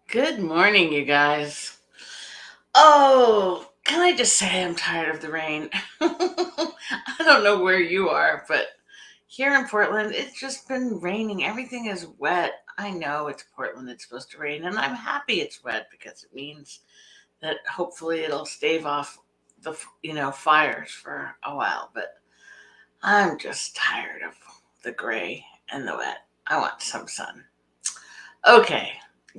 Good morning, you guys. Oh, can I just say I'm tired of the rain? I don't know where you are, but here in Portland, it's just been raining. Everything is wet. I know it's Portland, it's supposed to rain, and I'm happy it's wet because it means that hopefully it'll stave off the fires for a while, but I'm just tired of the gray and the wet. I want some sun. Okay,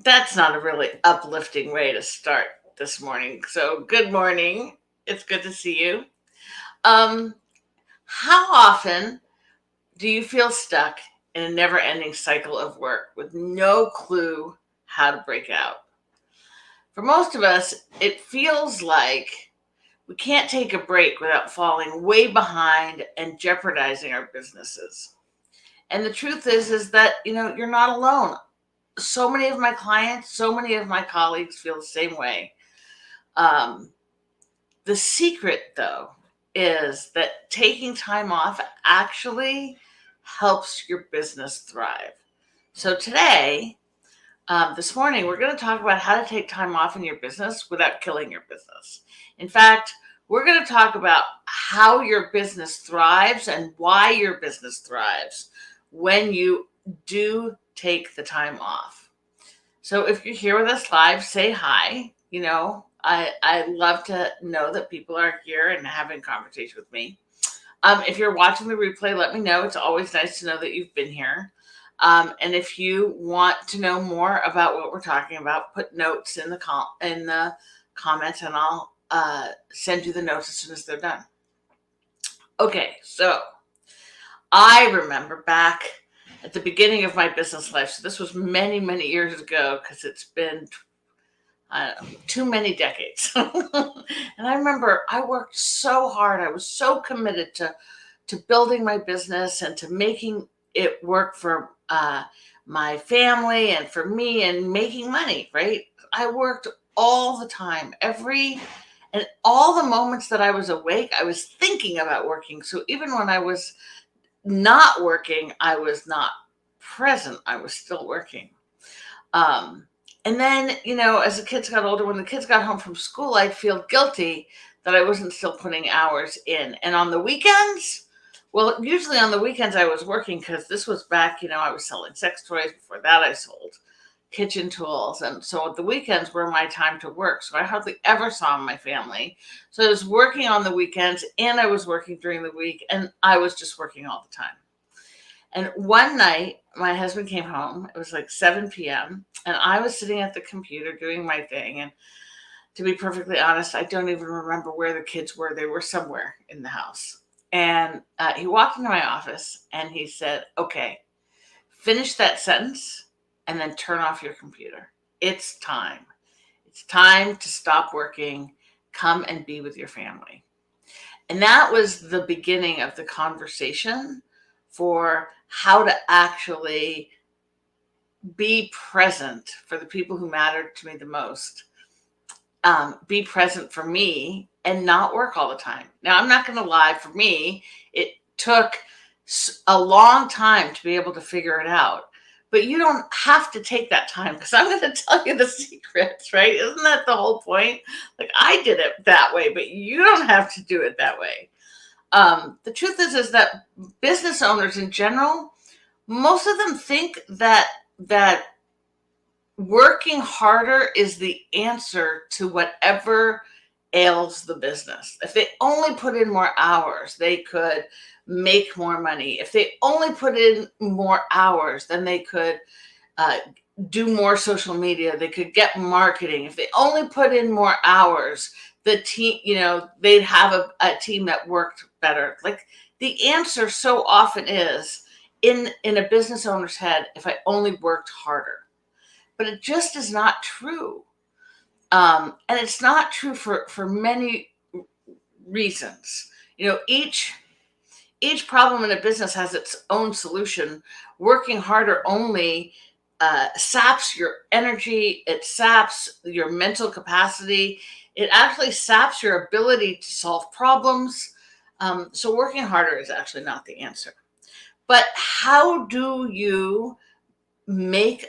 that's not a really uplifting way to start this morning. So, good morning. It's good to see you. Um, how often do you feel stuck in a never ending cycle of work with no clue how to break out? For most of us, it feels like we can't take a break without falling way behind and jeopardizing our businesses. And the truth is that, you're not alone. So many of my clients, so many of my colleagues feel the same way. Um, the secret, though, is that taking time off actually helps your business thrive. So today, this morning, we're going to talk about how to take time off in your business without killing your business. In fact, we're going to talk about how your business thrives and why your business thrives when you do take the time off. So if you're here with us live, say hi. I love to know that people are here and having a conversation with me. If you're watching the replay, let me know. It's always nice to know that you've been here. And if you want to know more about what we're talking about, put notes in the comments, and I'll send you the notes as soon as they're done. Okay, so I remember back at the beginning of my business life. So this was many, many years ago because it's been too many decades. And I remember I worked so hard. I was so committed to building my business and to making it work for my family and for me and making money, right? I worked all the time, and all the moments that I was awake, I was thinking about working. So even when I was not working, I was not present. I was still working. Um, and then, as the kids got older, when the kids got home from school, I'd feel guilty that I wasn't still putting hours in. And on the weekends, well, usually on the weekends I was working because this was back, I was selling sex toys. Before that, I sold kitchen tools. And so the weekends were my time to work. So I hardly ever saw my family. So I was working on the weekends and I was working during the week, and I was just working all the time. And one night, my husband came home. It was like 7 p.m. And I was sitting at the computer doing my thing. And to be perfectly honest, I don't even remember where the kids were. They were somewhere in the house. And he walked into my office and he said, "Okay, finish that sentence and then turn off your computer. It's time. It's time to stop working. Come and be with your family." And that was the beginning of the conversation for how to actually be present for the people who mattered to me the most. Be present for me and not work all the time. Now, I'm not going to lie, for me, it took a long time to be able to figure it out. But you don't have to take that time, because I'm going to tell you the secrets, right? Isn't that the whole point? Like, I did it that way, but you don't have to do it that way. The truth is that business owners in general, most of them think that working harder is the answer to whatever ails the business. If they only put in more hours, they could make more money. If they only put in more hours, then they could uh, do more social media. They could get marketing. If they only put in more hours, the team, they'd have a team that worked better. Like, the answer so often is in a business owner's head, if I only worked harder. But it just is not true. And it's not true for many reasons. Each problem in a business has its own solution. Working harder only saps your energy, it saps your mental capacity, it actually saps your ability to solve problems. So working harder is actually not the answer. But how do you make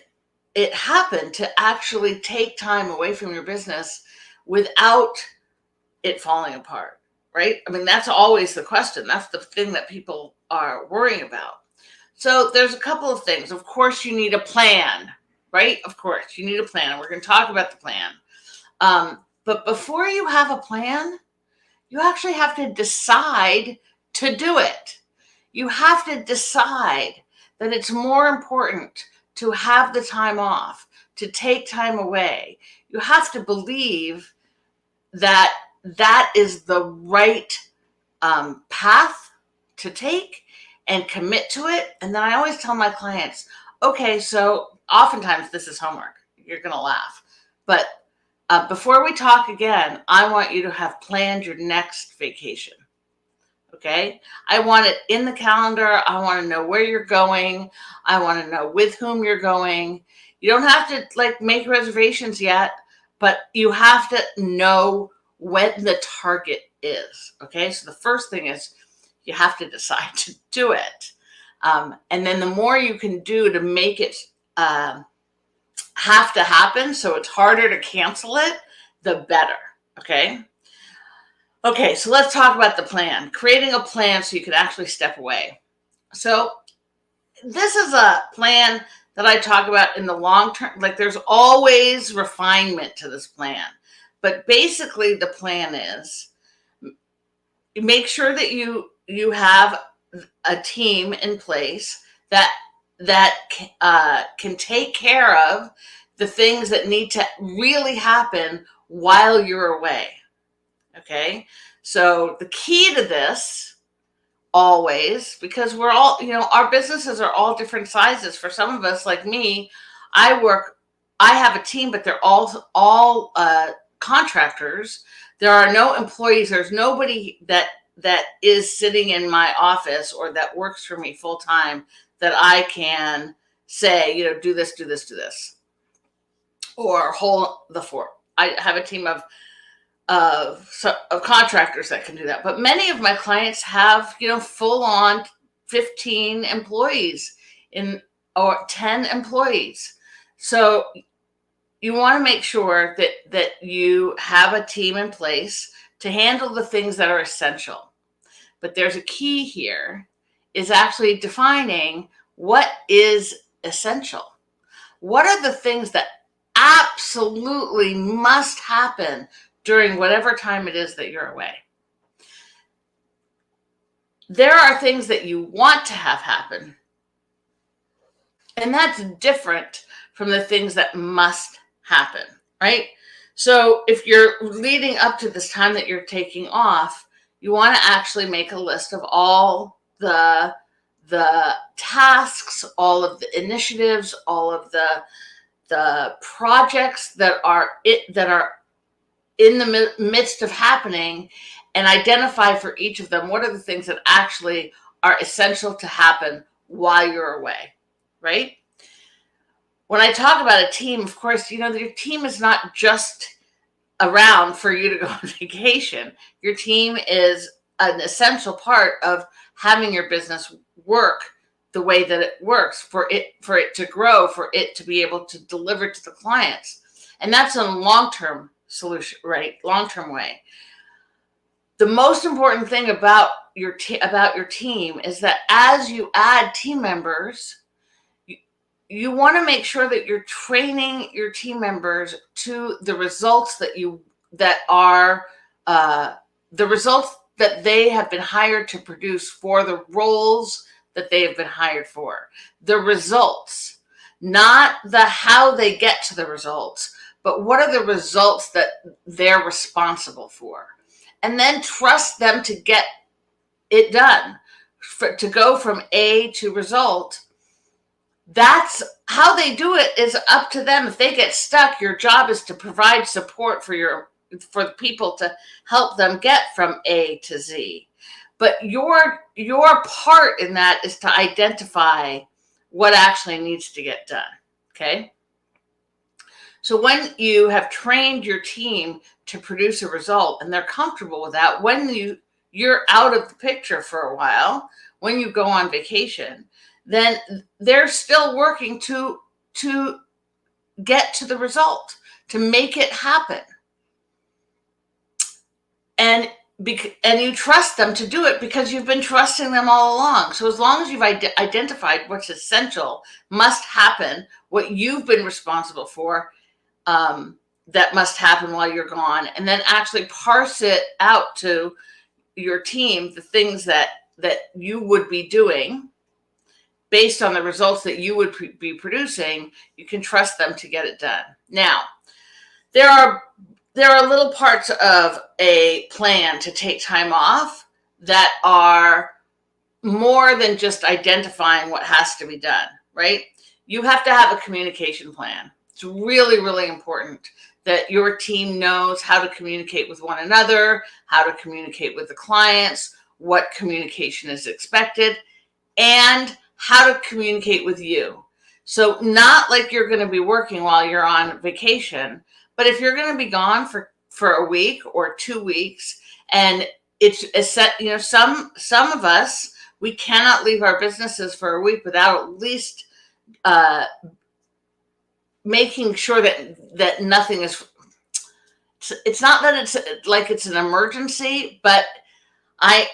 it happen to actually take time away from your business without it falling apart, right? I mean, that's always the question. That's the thing that people are worrying about. So there's a couple of things. Of course, you need a plan, right? Of course, you need a plan. And we're going to talk about the plan. But before you have a plan, you actually have to decide to do it. You have to decide that it's more important to have the time off, to take time away. You have to believe that that is the right path to take and commit to it. And then I always tell my clients, okay, so oftentimes this is homework. You're going to laugh. But before we talk again, I want you to have planned your next vacation. Okay. I want it in the calendar. I want to know where you're going. I want to know with whom you're going. You don't have to make reservations yet, but you have to know when the target is. Okay. So the first thing is you have to decide to do it. And then the more you can do to make it have to happen, so it's harder to cancel it, the better. Okay. Okay, so let's talk about the plan. Creating a plan so you can actually step away. So this is a plan that I talk about in the long term. There's always refinement to this plan. But basically the plan is make sure that you have a team in place that can take care of the things that need to really happen while you're away. Okay, so the key to this always, because we're all, our businesses are all different sizes. For some of us, like me, I have a team, but they're all contractors. There are no employees. There's nobody that is sitting in my office or that works for me full time that I can say, do this, do this, do this, or hold the fort. I have a team of contractors that can do that. But many of my clients have, full on 15 employees or 10 employees. So you want to make sure that you have a team in place to handle the things that are essential. But there's a key here is actually defining what is essential. What are the things that absolutely must happen during whatever time it is that you're away? There are things that you want to have happen, and that's different from the things that must happen, right? So if you're leading up to this time that you're taking off, you want to actually make a list of all the tasks, all of the initiatives, all of the projects that are in the midst of happening, and identify for each of them what are the things that actually are essential to happen while you're away, right? When I talk about a team, of course, your team is not just around for you to go on vacation. Your team is an essential part of having your business work the way that it works, for it to grow, for it to be able to deliver to the clients. And that's a long-term solution, right? Long-term way. The most important thing about your team is that as you add team members, you want to make sure that you're training your team members to the results that are the results that they have been hired to produce for the roles that they have been hired for. The results, not the how they get to the results, but what are the results that they're responsible for? And then trust them to get it done, to go from A to result. That's how they do it is up to them. If they get stuck, your job is to provide support for the people to help them get from A to Z. But your part in that is to identify what actually needs to get done. Okay. So when you have trained your team to produce a result and they're comfortable with that, when you're out of the picture for a while, when you go on vacation, then they're still working to get to the result, to make it happen. And you trust them to do it because you've been trusting them all along. So as long as you've identified what's essential, must happen, what you've been responsible for, that must happen while you're gone, and then actually parse it out to your team, the things that you would be doing based on the results that you would be producing, you can trust them to get it done. Now, there are little parts of a plan to take time off that are more than just identifying what has to be done, right? You have to have a communication plan. It's really, really important that your team knows how to communicate with one another, how to communicate with the clients, what communication is expected, and how to communicate with you. So not like you're going to be working while you're on vacation, but if you're going to be gone for a week or 2 weeks, and it's a set, some of us, we cannot leave our businesses for a week without at least making sure that nothing is. It's not that it's like it's an emergency, but I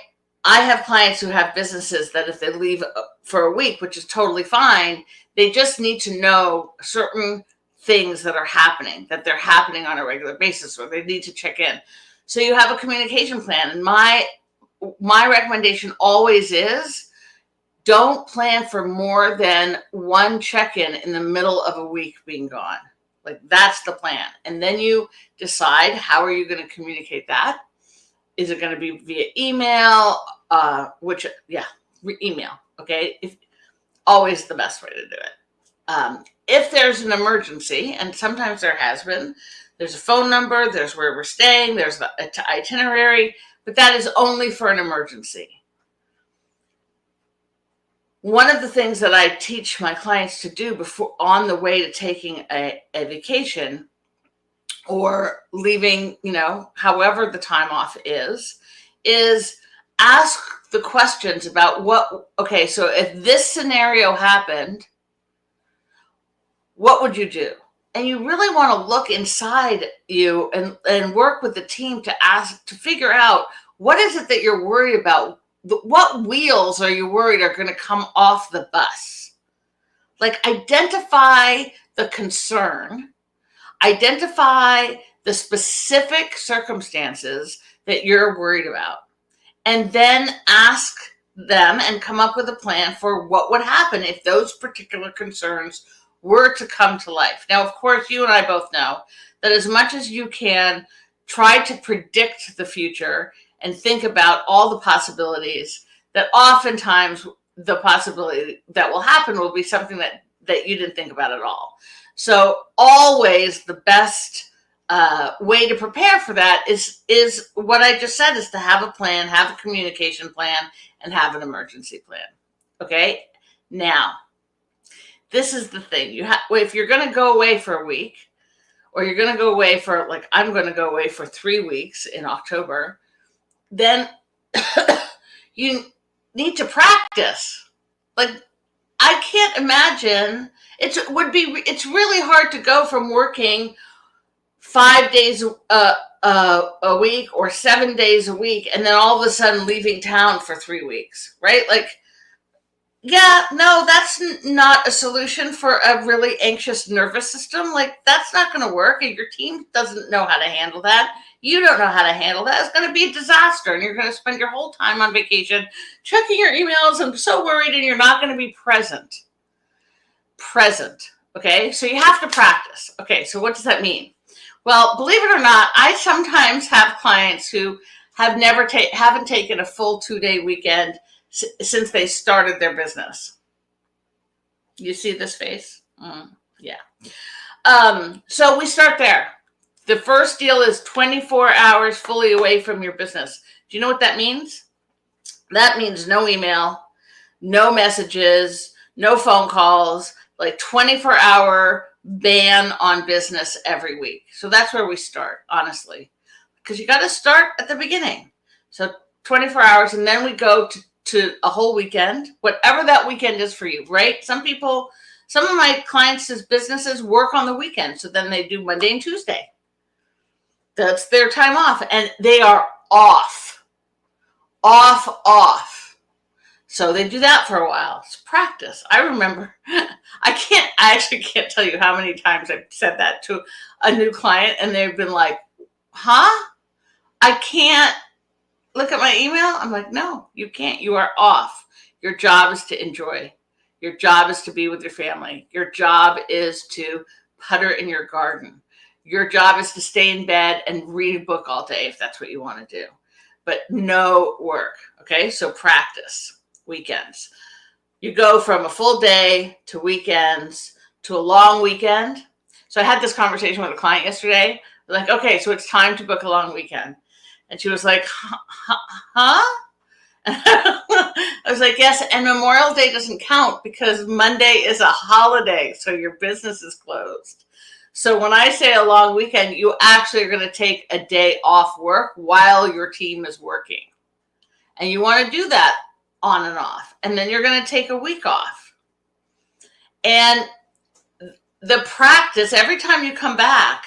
have clients who have businesses that if they leave for a week, which is totally fine, they just need to know certain things that are happening, that they're happening on a regular basis, or they need to check in. So you have a communication plan. And my recommendation always is, don't plan for more than one check-in in the middle of a week being gone. Like, that's the plan. And then you decide, how are you going to communicate that? Is it going to be via email? Email. Okay. Always the best way to do it. If there's an emergency, and sometimes there has been, there's a phone number, there's where we're staying, there's the itinerary, but that is only for an emergency. One of the things that I teach my clients to do before, on the way to taking a vacation or leaving, however the time off is ask the questions about so if this scenario happened, what would you do? And you really want to look inside you and work with the team to figure out, what is it that you're worried about? What wheels are you worried are going to come off the bus? Like, identify the concern, identify the specific circumstances that you're worried about, and then ask them and come up with a plan for what would happen if those particular concerns were to come to life. Now, of course, you and I both know that as much as you can try to predict the future and think about all the possibilities, that oftentimes the possibility that will happen will be something that you didn't think about at all. So always the best way to prepare for that is what I just said, is to have a plan, have a communication plan, and have an emergency plan. Okay? Now, this is the thing. If you're going to go away for a week, or you're going to go away for, like, I'm going to go away for 3 weeks in October, then you need to practice. Like, I can't imagine. It's really hard to go from working 5 days a week or 7 days a week, and then all of a sudden leaving town for 3 weeks, right? Like, yeah, no, that's not a solution for a really anxious nervous system. Like, that's not going to work. And your team doesn't know how to handle that. You don't know how to handle that. It's going to be a disaster. And you're going to spend your whole time on vacation checking your emails and so worried, and you're not going to be present. Okay, so you have to practice. Okay, so what does that mean? Well, believe it or not, I sometimes have clients who have haven't taken a full 2-day weekend since they started their business. You see this face? Yeah. So we start there. The first deal is 24 hours fully away from your business. Do you know what that means? That means no email, no messages, no phone calls, like 24-hour ban on business every week. So that's where we start, honestly, because you got to start at the beginning. So 24 hours, and then we go to a whole weekend, whatever that weekend is for you, right? Some people Some of my clients' businesses work on the weekend, so then they do Monday and Tuesday. That's their time off, and they are off, off. So they do that for a while. It's practice. I remember, I actually can't tell you how many times I've said that to a new client, and they've been like, huh? I can't look at my email. I'm like, no, you can't. You are off. Your job is to enjoy. Your job is to be with your family. Your job is to putter in your garden. Your job is to stay in bed and read a book all day if that's what you want to do. But no work. Okay, so practice weekends. You go from a full day to weekends to a long weekend. So I had this conversation with a client yesterday. Like, okay, so it's time to book a long weekend. And she was like, huh? I was like, yes, and Memorial Day doesn't count because Monday is a holiday, so your business is closed. So when I say a long weekend, you actually are going to take a day off work while your team is working. And you want to do that on and off. And then you're going to take a week off. And the practice, every time you come back,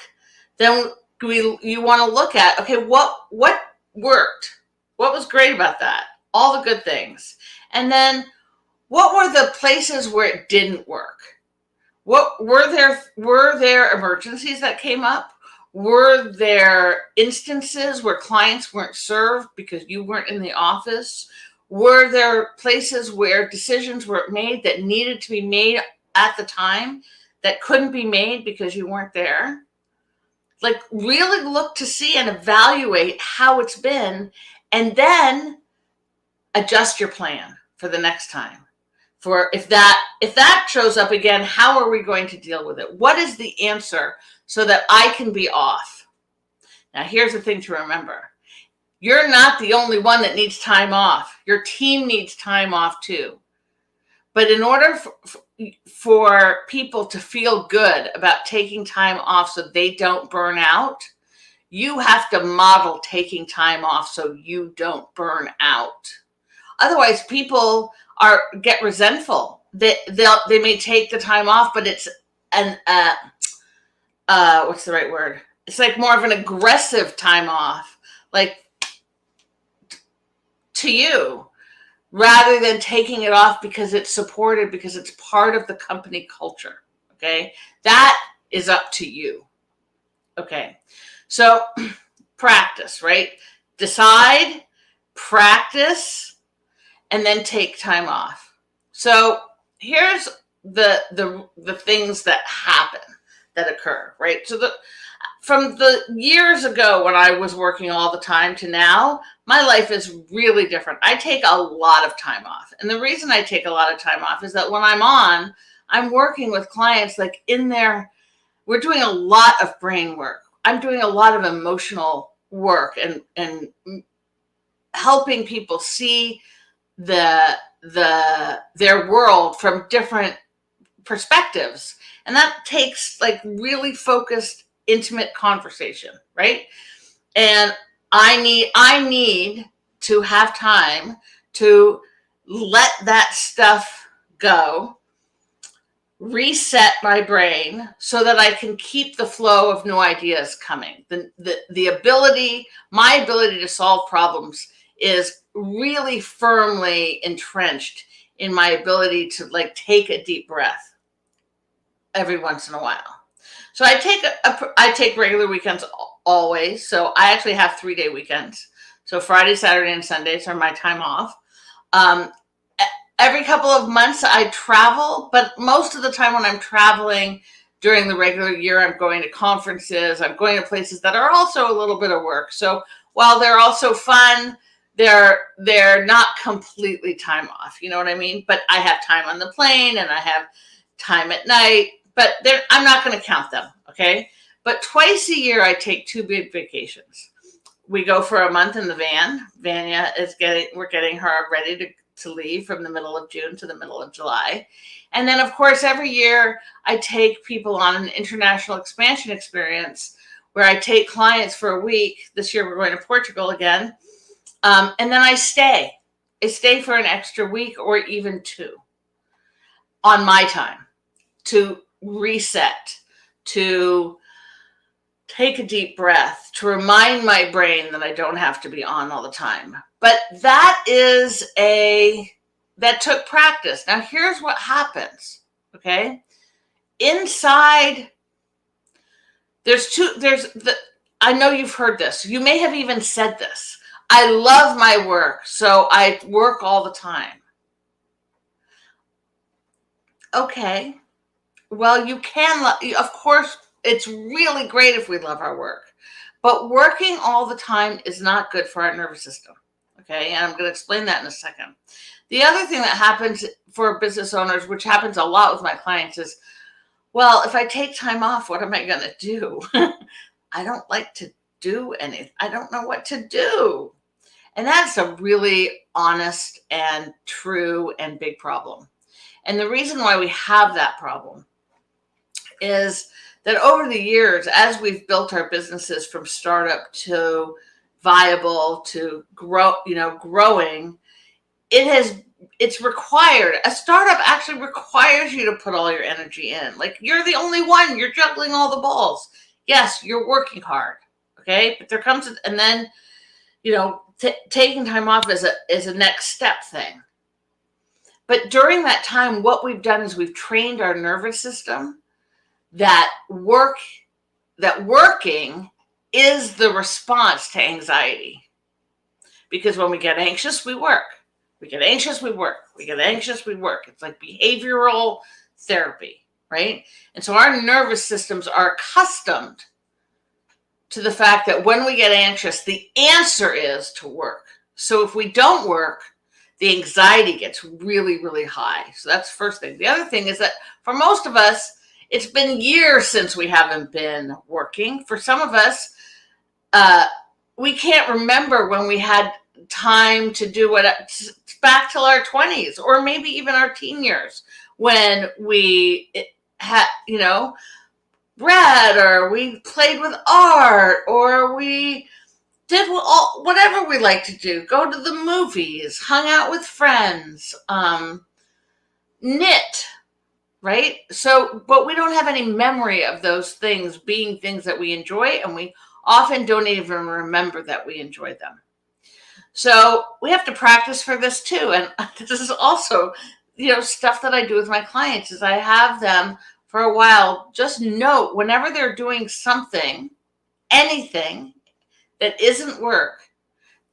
then you want to look at, okay, what worked? What was great about that? All the good things. And then what were the places where it didn't work? What were there emergencies that came up? Were there instances where clients weren't served because you weren't in the office? Were there places where decisions were made that needed to be made at the time that couldn't be made because you weren't there? Like, really look to see and evaluate how it's been, and then adjust your plan for the next time. For if that shows up again, how are we going to deal with it? What is the answer so that I can be off? Now, here's the thing to remember. You're not the only one that needs time off. Your team needs time off too. But in order for people to feel good about taking time off so they don't burn out, you have to model taking time off so you don't burn out. Otherwise, people get resentful. They may take the time off, but it's what's the right word? It's like more of an aggressive time off, like to you, rather than taking it off because it's supported, because it's part of the company culture. Okay, that is up to you. Okay, so practice, right? Decide, practice, and then take time off. So here's the things that happen, that occur, right? So from the years ago when I was working all the time to now, my life is really different. I take a lot of time off. And the reason I take a lot of time off is that when I'm working with clients like we're doing a lot of brain work. I'm doing a lot of emotional work and helping people see their world from different perspectives. And that takes like really focused, intimate conversation, right? And I need to have time to let that stuff go, reset my brain so that I can keep the flow of new ideas coming. My ability to solve problems is really firmly entrenched in my ability to like take a deep breath every once in a while. So I take regular weekends always. So I actually have 3-day weekends. So Friday, Saturday, and Sundays are my time off. Every couple of months I travel, but most of the time when I'm traveling during the regular year, I'm going to conferences, I'm going to places that are also a little bit of work. So while they're also fun, they're not completely time off. You know what I mean? But I have time on the plane and I have time at night, but I'm not going to count them. Okay. But twice a year, I take 2 big vacations. We go for a month in the van. Vanya we're getting her ready to leave from the middle of June to the middle of July. And then of course, every year I take people on an international expansion experience where I take clients for a week. This year we're going to Portugal again. And then I stay for an extra week or even 2 on my time. to reset, to take a deep breath, to remind my brain that I don't have to be on all the time. But that took practice. Now here's what happens, okay? Inside, I know you've heard this. You may have even said this. I love my work, so I work all the time. Okay. Well, you can, of course, it's really great if we love our work, but working all the time is not good for our nervous system. Okay. And I'm going to explain that in a second. The other thing that happens for business owners, which happens a lot with my clients, is, well, if I take time off, what am I going to do? I don't like to do anything. I don't know what to do. And that's a really honest and true and big problem. And the reason why we have that problem is that over the years, as we've built our businesses from startup to viable to growing, it's required. A startup actually requires you to put all your energy in. Like, you're the only one, you're juggling all the balls. Yes, you're working hard. Okay. But there comes, and then, taking time off is a next step thing. But during that time, what we've done is we've trained our nervous system that working is the response to anxiety. Because when we get anxious, we work. We get anxious, we work. We get anxious, we work. It's like behavioral therapy, right? And so our nervous systems are accustomed to the fact that when we get anxious, the answer is to work. So if we don't work, the anxiety gets really, really high. So that's the first thing. The other thing is that for most of us, it's been years since we haven't been working. For some of us, we can't remember when we had time to do back till our 20s or maybe even our teen years when we had, read or we played with art or we did whatever we like to do, go to the movies, hung out with friends, knit, right? So, but we don't have any memory of those things being things that we enjoy, and we often don't even remember that we enjoy them. So we have to practice for this too. And this is also, stuff that I do with my clients is I have them for a while just note whenever they're doing something, anything that isn't work,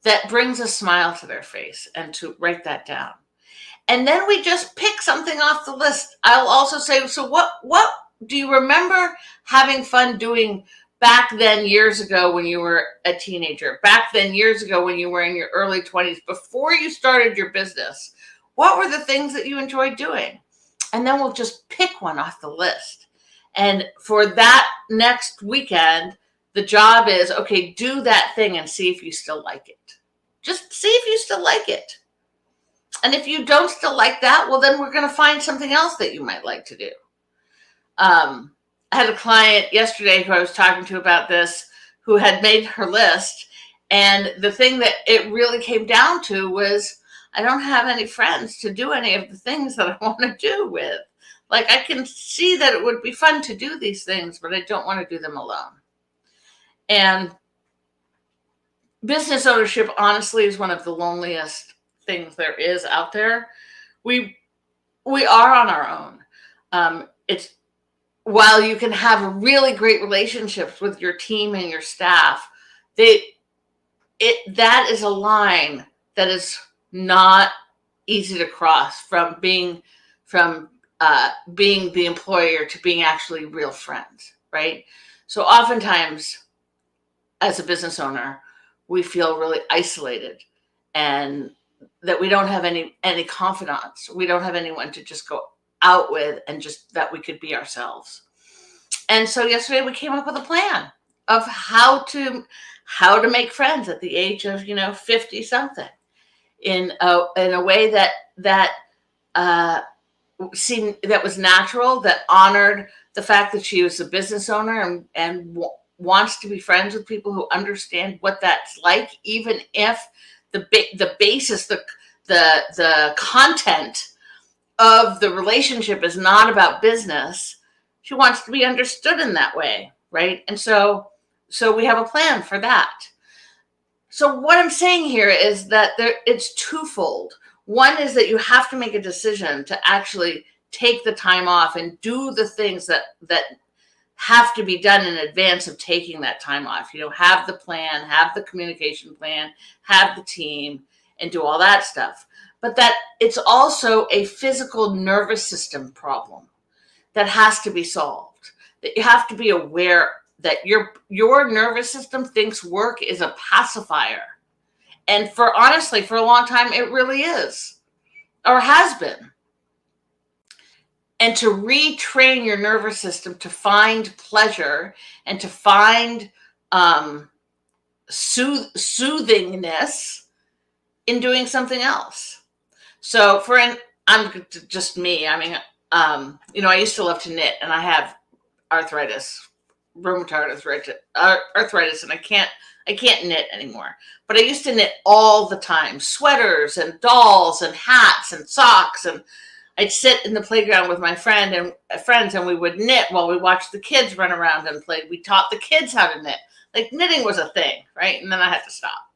that brings a smile to their face, and to write that down. And then we just pick something off the list. I'll also say, so what do you remember having fun doing back then years ago when you were a teenager, back then years ago when you were in your early 20s, before you started your business? What were the things that you enjoyed doing? And then we'll just pick one off the list. And for that next weekend, the job is, okay, do that thing and see if you still like it. Just see if you still like it. And if you don't still like that, well, then we're going to find something else that you might like to do. I had a client yesterday who I was talking to about this, who had made her list. And the thing that it really came down to was, I don't have any friends to do any of the things that I want to do with. Like, I can see that it would be fun to do these things, but I don't want to do them alone. And business ownership, honestly, is one of the loneliest things there is out there. We are on our own. It's, while you can have really great relationships with your team and your staff, that is a line that is not easy to cross from being the employer to being actually real friends, right? So oftentimes, as a business owner, we feel really isolated, and that we don't have any confidants. We don't have anyone to just go out with, and just that we could be ourselves. And so yesterday we came up with a plan of how to make friends at the age of 50 something in a way that seemed, that was natural, that honored the fact that she was a business owner and wants to be friends with people who understand what that's like, even if the basis, the content of the relationship is not about business. She wants to be understood in that way, right? And so we have a plan for that. So what I'm saying here is that it's twofold. One is that you have to make a decision to actually take the time off and do the things that have to be done in advance of taking that time off. Have the plan, have the communication plan, have the team, and do all that stuff. But that it's also a physical nervous system problem that has to be solved. That you have to be aware that your nervous system thinks work is a pacifier. And honestly, for a long time, it really is, or has been. And to retrain your nervous system to find pleasure and to find soothingness in doing something else. So I'm just me. I mean, I used to love to knit, and I have rheumatoid arthritis, and I can't knit anymore. But I used to knit all the time, sweaters and dolls and hats and socks, and I'd sit in the playground with my friends, and we would knit while we watched the kids run around and play. We taught the kids how to knit. Like, knitting was a thing, right? And then I had to stop.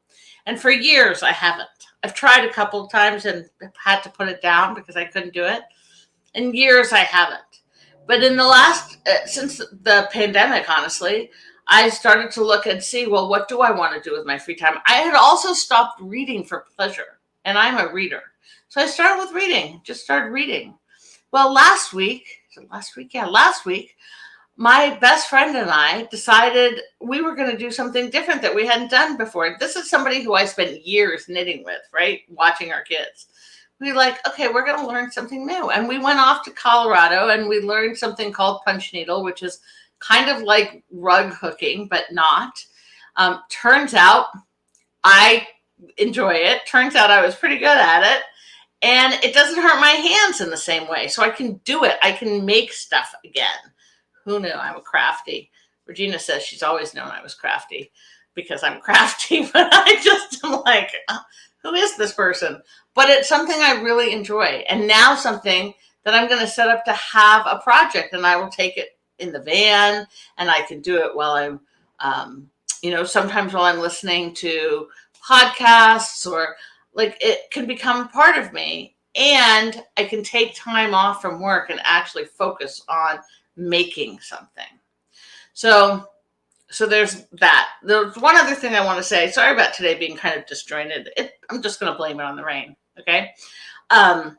And for years, I haven't. I've tried a couple of times and had to put it down because I couldn't do it. In years, I haven't. But in the since the pandemic, honestly, I started to look and see, well, what do I want to do with my free time? I had also stopped reading for pleasure, and I'm a reader. So I started with reading, just started reading. Well, last week, my best friend and I decided we were going to do something different that we hadn't done before. This is somebody who I spent years knitting with, right? Watching our kids. We were like, okay, we're going to learn something new. And we went off to Colorado and we learned something called punch needle, which is kind of like rug hooking, but not. Turns out I enjoy it. Turns out I was pretty good at it. And it doesn't hurt my hands in the same way. So I can do it. I can make stuff again. Who knew? I'm crafty. Regina says she's always known I was crafty because I'm crafty. But I just am like, who is this person? But it's something I really enjoy. And now something that I'm going to set up to have a project. And I will take it in the van. And I can do it while I'm, sometimes while I'm listening to podcasts, or like it can become part of me. And I can take time off from work and actually focus on making something. So there's that. There's one other thing I want to say. Sorry about today being kind of disjointed. I'm just going to blame it on the rain. Okay. How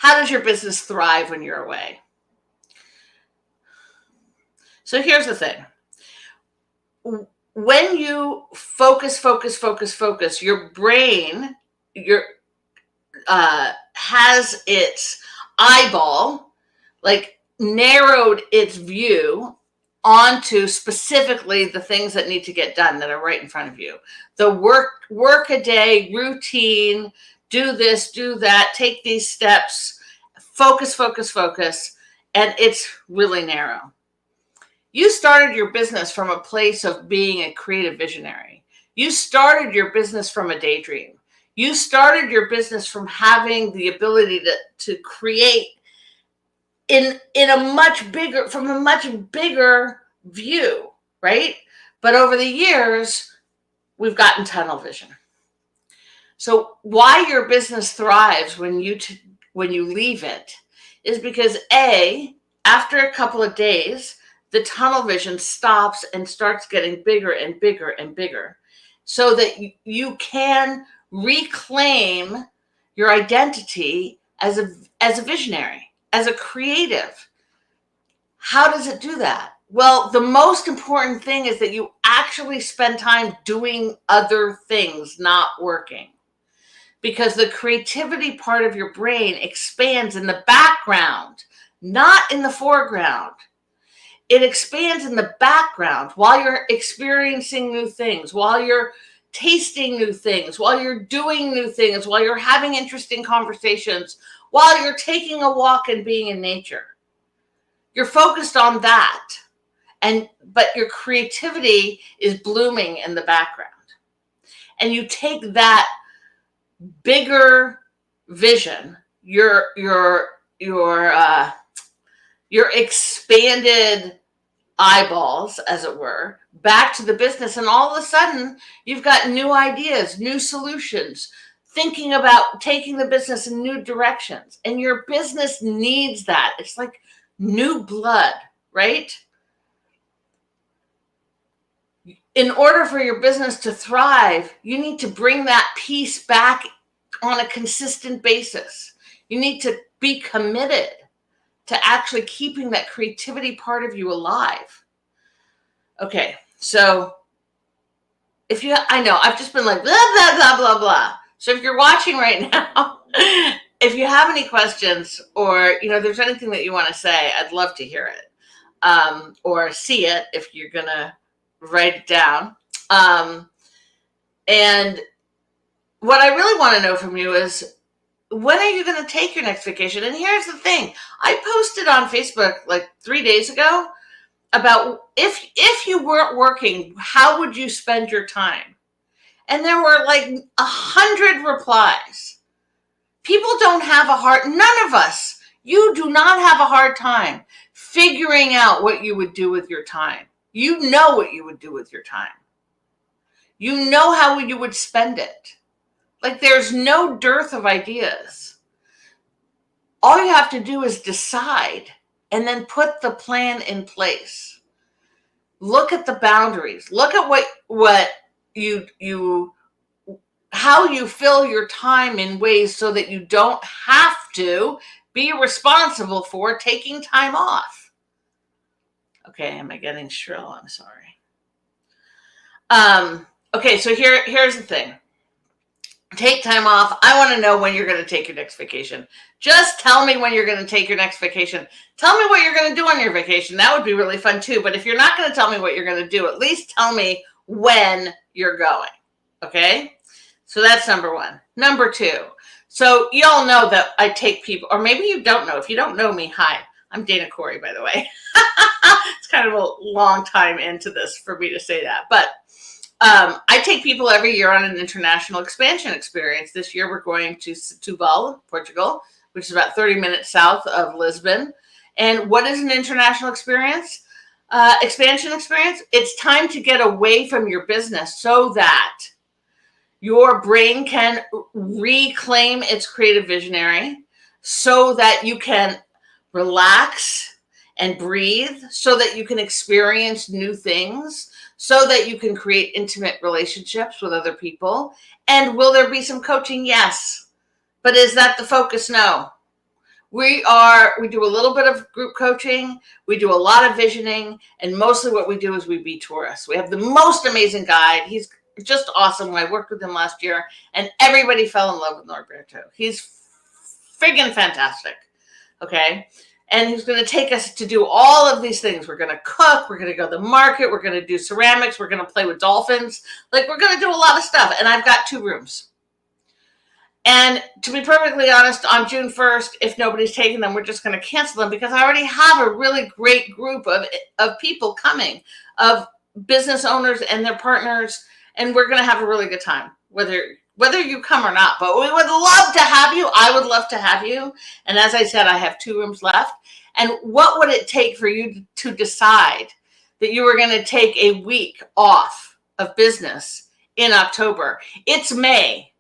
does your business thrive when you're away? So here's the thing. When you focus, your brain, has its eyeball, like narrowed its view onto specifically the things that need to get done that are right in front of you. The work a day routine, do this, do that, take these steps, focus. And it's really narrow. You started your business from a place of being a creative visionary. You started your business from a daydream. You started your business from having the ability to create from a much bigger view, right? But over the years, we've gotten tunnel vision. So why your business thrives when you leave it is because after a couple of days, the tunnel vision stops and starts getting bigger and bigger and bigger, so that you can reclaim your identity as a visionary, as a creative. How does it do that? Well, the most important thing is that you actually spend time doing other things, not working. Because the creativity part of your brain expands in the background, not in the foreground. It expands in the background while you're experiencing new things, while you're tasting new things, while you're doing new things, while you're having interesting conversations, while you're taking a walk and being in nature. You're focused on that, but your creativity is blooming in the background. And you take that bigger vision your your expanded eyeballs, as it were, back to the business. And all of a sudden, you've got new ideas, new solutions, thinking about taking the business in new directions. And your business needs that. It's like new blood, right? In order for your business to thrive, you need to bring that piece back on a consistent basis. You need to be committed to actually keeping that creativity part of you alive. Okay, so I know I've just been like blah, blah, blah, blah, blah. So if you're watching right now, if you have any questions or, there's anything that you want to say, I'd love to hear it. Or see it if you're going to write it down. And what I really want to know from you is, when are you going to take your next vacation? And here's the thing. I posted on Facebook like 3 days ago about if you weren't working, how would you spend your time? And there were like 100 replies. People don't have none of us, you do not have a hard time figuring out what you would do with your time. You know what you would do with your time. You know how you would spend it. Like, there's no dearth of ideas. All you have to do is decide and then put the plan in place. Look at the boundaries. Look at what how you fill your time in ways so that you don't have to be responsible for taking time off. Okay, am I getting shrill? I'm sorry. Okay, so here's the thing. Take time off. I want to know when you're going to take your next vacation. Just tell me when you're going to take your next vacation. Tell me what you're going to do on your vacation. That would be really fun too. But if you're not going to tell me what you're going to do, at least tell me when you're going. Okay? So that's number one. Number two. So you all know that I take people, or maybe you don't know. If you don't know me, hi. I'm Dana Corey, by the way. It's kind of a long time into this for me to say that. But I take people every year on an international expansion experience. This year we're going to Setúbal, Portugal, which is about 30 minutes south of Lisbon. And what is an international experience? Expansion experience? It's time to get away from your business so that your brain can reclaim its creative visionary, so that you can relax and breathe, so that you can experience new things, so that you can create intimate relationships with other people. And will there be some coaching? Yes. But is that the focus? No. We do a little bit of group coaching. We do a lot of visioning. And mostly what we do is we be tourists. We have the most amazing guide. He's just awesome. I worked with him last year and everybody fell in love with Norberto. He's friggin' fantastic. Okay. And he's going to take us to do all of these things. We're going to cook. We're going to go to the market. We're going to do ceramics. We're going to play with dolphins. Like, we're going to do a lot of stuff. And I've got 2 rooms. And to be perfectly honest, on June 1st, if nobody's taking them, we're just going to cancel them, because I already have a really great group of people coming, of business owners and their partners. And we're going to have a really good time, whether you come or not. But we would love to have you. I would love to have you. And as I said, I have 2 rooms left. And what would it take for you to decide that you were going to take a week off of business in October? It's May.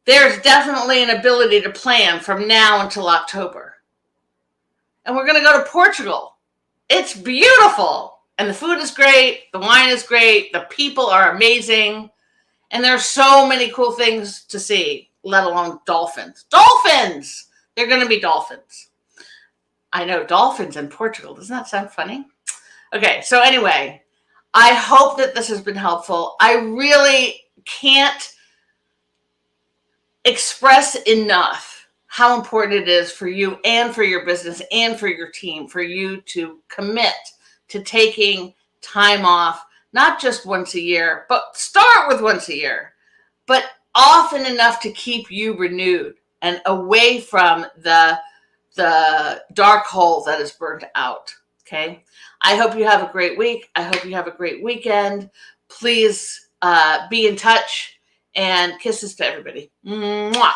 There's definitely an ability to plan from now until October. And we're going to go to Portugal. It's beautiful. And the food is great. The wine is great. The people are amazing. And there's so many cool things to see, let alone dolphins. Dolphins! They're going to be dolphins. I know, dolphins in Portugal. Doesn't that sound funny? Okay, so anyway, I hope that this has been helpful. I really can't express enough how important it is for you and for your business and for your team, for you to commit to taking time off, not just once a year, but start with once a year, but often enough to keep you renewed and away from the dark hole that is burnt out. Okay. I hope you have a great week. I hope you have a great weekend. Please be in touch, and kisses to everybody. Mwah.